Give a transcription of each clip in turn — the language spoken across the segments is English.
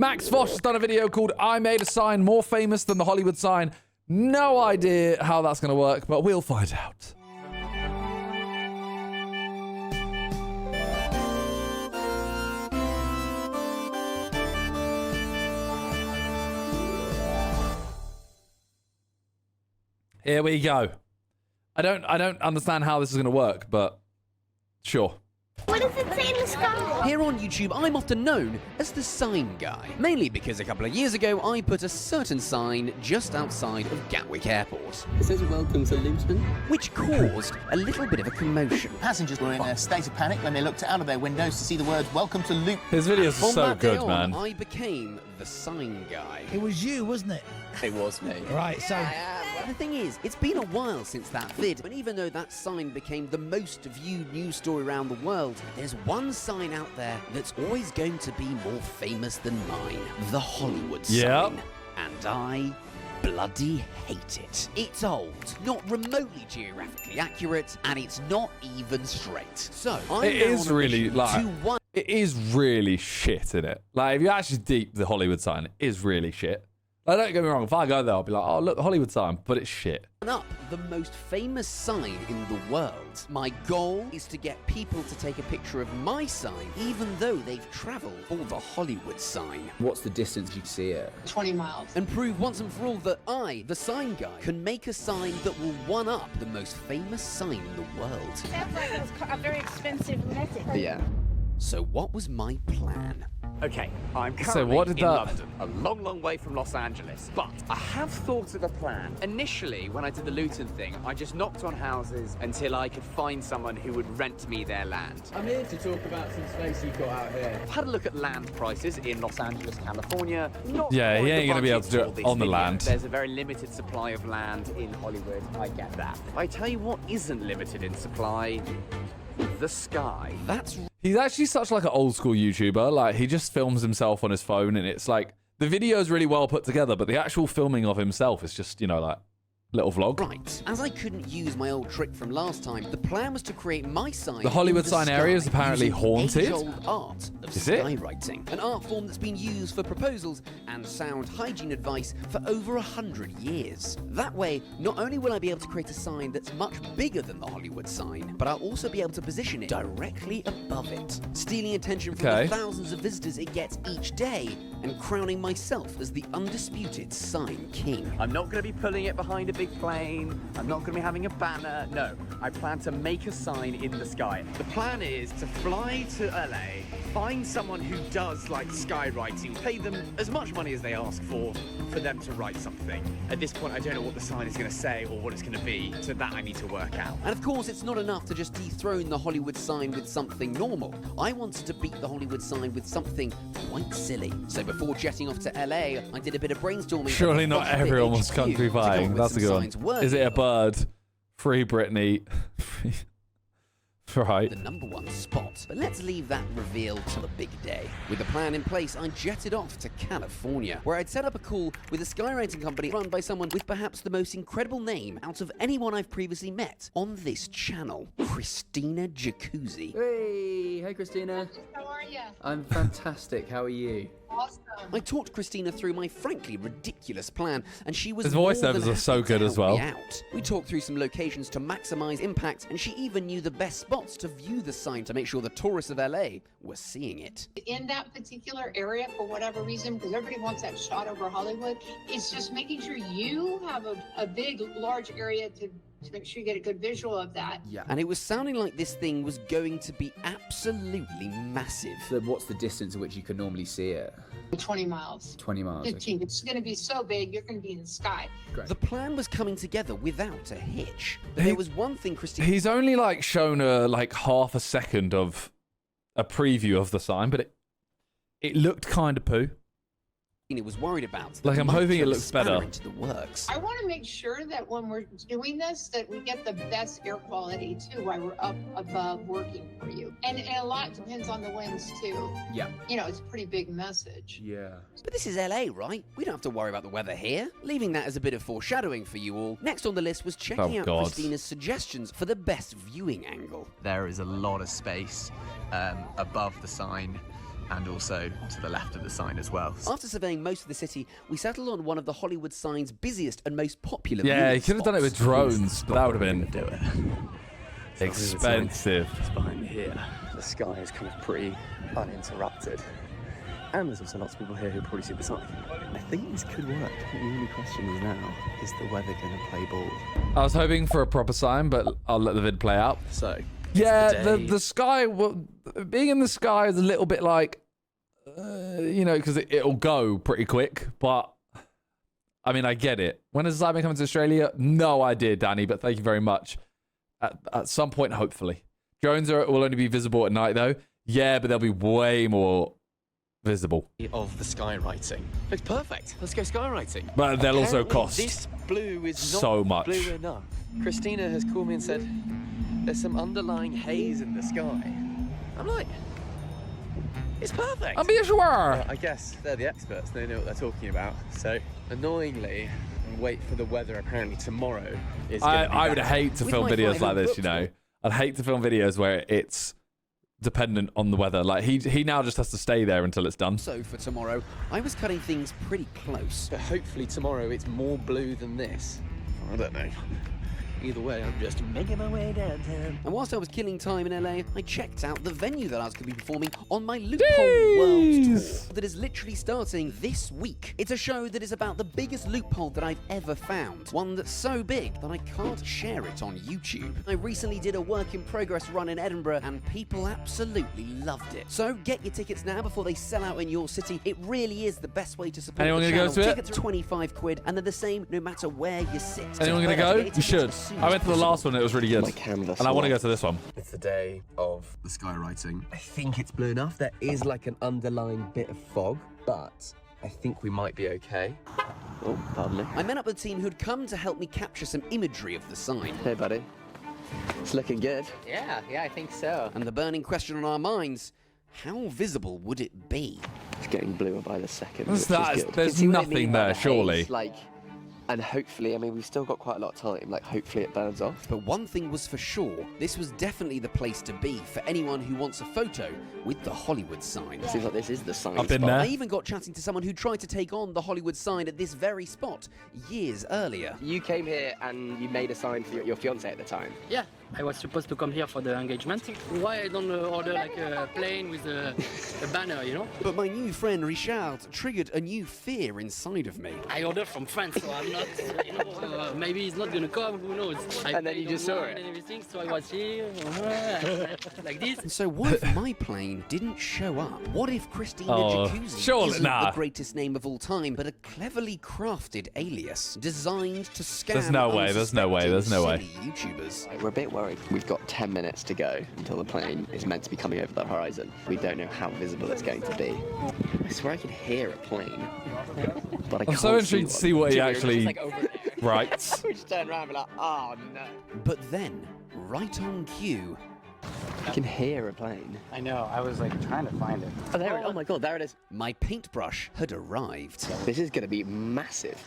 Max Fosh has done a video called I Made a Sign More Famous Than the Hollywood Sign. No idea how that's going to work, but we'll find out. Here we go. I don't understand how this is going to work, but sure. What does it say in the sky? Here on YouTube, I'm often known as the sign guy. Mainly because a couple of years ago, I put a certain sign just outside of Gatwick Airport. It says welcome to Luton. Which caused a little bit of a commotion. Passengers were in a state of panic when they looked out of their windows to see the words welcome to Luton. His videos are From so that day good, on, man. I became the sign guy. It was you, wasn't it? It was me. Right, so The thing is, it's been a while since that vid, and even though that sign became the most viewed news story around the world, there's one sign out there that's always going to be more famous than mine. The Hollywood sign. And I bloody hate it. It's old, not remotely geographically accurate, and it's not even straight. So, It is really, like, it is really shit, isn't it? Like, if you actually deep the Hollywood sign, it is really shit. Like, don't get me wrong, if I go there, I'll be like, oh, look, the Hollywood sign, but it's shit. Up the most famous sign in the world. My goal is to get people to take a picture of my sign, even though they've travelled for the Hollywood sign. What's the distance you see it? 20 miles. And prove once and for all that I, the sign guy, can make a sign that will one-up the most famous sign in the world. Sounds like it's a very expensive method. Yeah. So what was my plan? Okay, I'm So currently what did in that- London, a long, long way from Los Angeles, but I have thought of a plan. Initially, when I did the Luton thing, I just knocked on houses until I could find someone who would rent me their land. I'm here to talk about some space you've got out here. I've had a look at land prices in Los Angeles, California. Not Yeah, he quite ain't the gonna be able budget to do for it this on the video. land. There's a very limited supply of land in Hollywood, I get that. I tell you what isn't limited in supply, the sky. That's He's actually such like an old school YouTuber. Like, he just films himself on his phone, and it's like, the video is really well put together, but the actual filming of himself is just, you know, like, little vlog. right. As I couldn't use my old trick from last time, the plan was to create my sign. The Hollywood in sign sky area is apparently using the haunted? age-old art of Is it? skywriting, an art form that's been used for proposals and sound hygiene advice for over 100 years. That way, not only will I be able to create a sign that's much bigger than the Hollywood sign, but I'll also be able to position it directly above it, stealing attention from Okay. the thousands of visitors it gets each day, and crowning myself as the undisputed sign king. I'm not going to be pulling it behind a big plane. I'm not going to be having a banner. No, I plan to make a sign in the sky. The plan is to fly to LA, find someone who does like skywriting, pay them as much money as they ask for them to write something. At this point, I don't know what the sign is going to say or what it's going to be, so that I need to work out. And of course, it's not enough to just dethrone the Hollywood sign with something normal. I wanted to beat the Hollywood sign with something quite silly. So before jetting off to LA, I did a bit of brainstorming. Surely at not the everyone was HQ country to come up buying. with That's a some good signs one. worthy Is it a of bird? Free Britney. Right. the #1 spot. But let's leave that reveal till the big day. With the plan in place, I jetted off to California, where I'd set up a call with a skywriting company run by someone with perhaps the most incredible name out of anyone I've previously met on this channel, Christina Jacuzzi. Hey Christina. How are you? I'm fantastic. How are you? Awesome. I talked Christina through my frankly ridiculous plan, and she was His more voiceovers than are so happy to good as help me well. out. We talked through some locations to maximize impact, and she even knew the best spots to view the sign to make sure the tourists of LA were seeing it. In that particular area, for whatever reason, because everybody wants that shot over Hollywood, it's just making sure you have a big, large area to make sure you get a good visual of that. Yeah. And it was sounding like this thing was going to be absolutely massive. So what's the distance at which you can normally see it? 20 miles. 20 miles. okay. 15. It's going to be so big, you're going to be in the sky. Great. The plan was coming together without a hitch. But there was one thing Christina He's only like shown a like half a second of a preview of the sign, but it looked kind of poo. was worried about. Like, that I'm might hoping throw it a looks spanner better. into the works. I want to make sure that when we're doing this, that we get the best air quality too, while we're up above working for you. And a lot depends on the winds too. Yeah. You know, it's a pretty big message. Yeah. But this is LA, right? We don't have to worry about the weather here. Leaving that as a bit of foreshadowing for you all. Next on the list was checking Oh, out God. Christina's suggestions for the best viewing angle. There is a lot of space above the sign and also to the left of the sign as well. After surveying most of the city, we settled on one of the Hollywood sign's busiest and most popular Yeah, viewing you could have done it with spots. drones, but that would have been Do it. expensive. It's behind me here. The sky is kind of pretty uninterrupted. And there's also lots of people here who probably see the sign. I think this could work. The only question is now, is the weather going to play ball? I was hoping for a proper sign, but I'll let the vid play out. So, Yeah, the day- the sky, being in the sky is a little bit like, you know, because it'll go pretty quick. But, I mean, I get it. When is Sidemen coming to Australia? No idea, Danny, but thank you very much. At some point, hopefully. Drones will only be visible at night, though. Yeah, but they'll be way more visible. of the skywriting. Looks perfect. Let's go skywriting. But they'll also Apparently, cost This blue is not so much. blue enough. Christina has called me and said there's some underlying haze in the sky. I'm like, it's perfect. I'll be sure. Well, I guess they're the experts. They know what they're talking about. So, annoyingly, wait for the weather. Apparently, tomorrow is. I would hate to With film my videos final like this, book you know. tour. I'd hate to film videos where it's dependent on the weather. Like, he now just has to stay there until it's done. So for tomorrow, I was cutting things pretty close. But hopefully tomorrow it's more blue than this. I don't know. Either way, I'm just making my way downtown. And whilst I was killing time in LA, I checked out the venue that I was going to be performing on my Loophole World Tour that is literally starting this week. It's a show that is about the biggest loophole that I've ever found. One that's so big that I can't share it on YouTube. I recently did a work in progress run in Edinburgh and people absolutely loved it. So get your tickets now before they sell out in your city. It really is the best way to support Anyone the gonna channel. go to it? Tickets are 25 quid and they're the same no matter where you sit. Anyone gonna go? You should. I went to the last one, it was really good. My canvas And I want to go lost. to this one. It's the day of the skywriting. I think it's blue enough. There is like an underlying bit of fog, but I think we might be okay. Oh, pardon me. I met up with a team who'd come to help me capture some imagery of the sign. Hey, buddy. It's looking good. Yeah, I think so. And the burning question on our minds, how visible would it be? It's getting bluer by the second. There's which is good. there's See what I nothing mean by there, the haze, surely. Like, and hopefully, I mean, we've still got quite a lot of time. Like, hopefully it burns off. But one thing was for sure, this was definitely the place to be for anyone who wants a photo with the Hollywood sign. Seems like this is the sign I've been spot. there. I even got chatting to someone who tried to take on the Hollywood sign at this very spot years earlier. You came here and you made a sign for your fiance at the time. Yeah, I was supposed to come here for the engagement. Why I don't order like a plane with a banner, you know? But my new friend Richard triggered a new fear inside of me. I ordered from France, so I'm not, you know, maybe he's not gonna come, who knows? I And then you paid just saw online it. and everything, so I was here, like this. And so what if my plane didn't show up? What if Christina Oh, Jacuzzi surely isn't nah. the greatest name of all time, but a cleverly crafted alias designed to scam There's no way, there's no way, there's no way. unsuspecting silly YouTubers? We're a bit worried. We've got 10 minutes to go until the plane is meant to be coming over the horizon. We don't know how visible it's going to be. I swear I can hear a plane. But I I'm can't so intrigued to see what he We're actually just, like, over there. writes. We just turn around and be like, oh no. But then, right on cue, I can hear a plane. I know, I was like trying to find it. Oh, there it, oh my god, there it is. my paintbrush had arrived. This is going to be massive.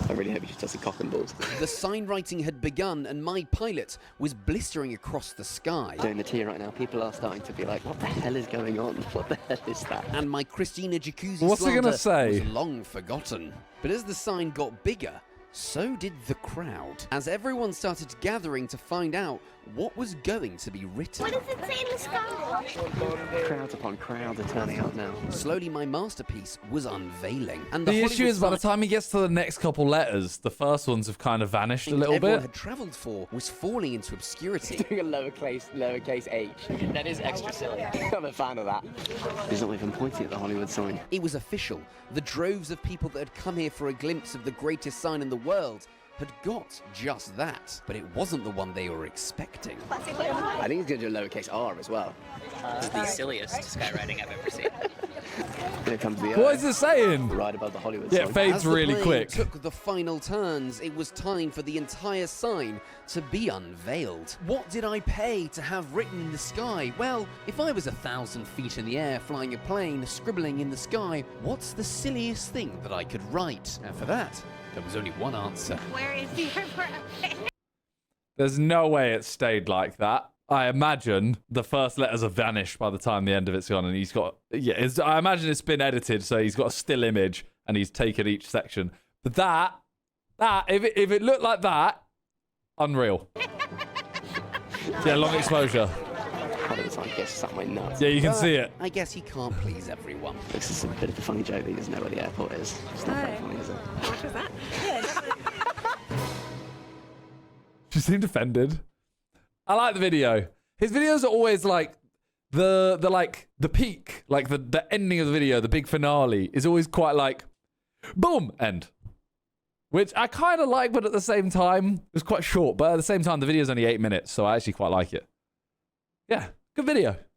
I really hope you just does the cock and balls. The sign writing had begun and my pilot was blistering across the sky. Doing the tea right now, people are starting to be like, what the hell is going on? What the hell is that? And my Christina Jacuzzi What's he gonna slander say? was long forgotten. But as the sign got bigger, so did the crowd. As everyone started gathering to find out what was going to be written. What does it say in the sky? Crowds upon crowds are turning out now. Slowly my masterpiece was unveiling. And The Hollywood issue is by the sign time he gets to the next couple letters, the first ones have kind of vanished a little everyone bit. had travelled for was falling into obscurity. Doing a lowercase h. That is extra silly. I'm a fan of that. He's not even pointing at the Hollywood sign. It was official. The droves of people that had come here for a glimpse of the greatest sign in the world had got just that. But it wasn't the one they were expecting. I think he's going to do a lowercase r as well. This is the silliest skywriting I've ever seen. Here comes the What is it saying? right above the Hollywood Yeah, it sign. fades As the really plane quick. took the final turns, it was time for the entire sign to be unveiled. What did I pay to have written in the sky? Well, if I was 1,000 feet in the air flying a plane, scribbling in the sky, what's the silliest thing that I could write? And for that, there was only one answer. Where is your brother? There's no way it stayed like that. I imagine the first letters have vanished by the time the end of it's gone, and he's got I imagine it's been edited, so he's got a still image and he's taken each section. But that if it looked like that, unreal. Yeah, long exposure. It's like it's somewhere nuts. Yeah, you can see it. I guess he can't please everyone. This is a bit of a funny joke that he doesn't know where the airport is. It's not very funny, is it? What was that? Yeah, definitely. She seemed offended. I like the video. His videos are always like the peak, like the ending of the video, the big finale is always quite like boom, end. Which I kind of like, but at the same time, it was quite short. But at the same time, the video's only 8 minutes, so I actually quite like it. Yeah, good video.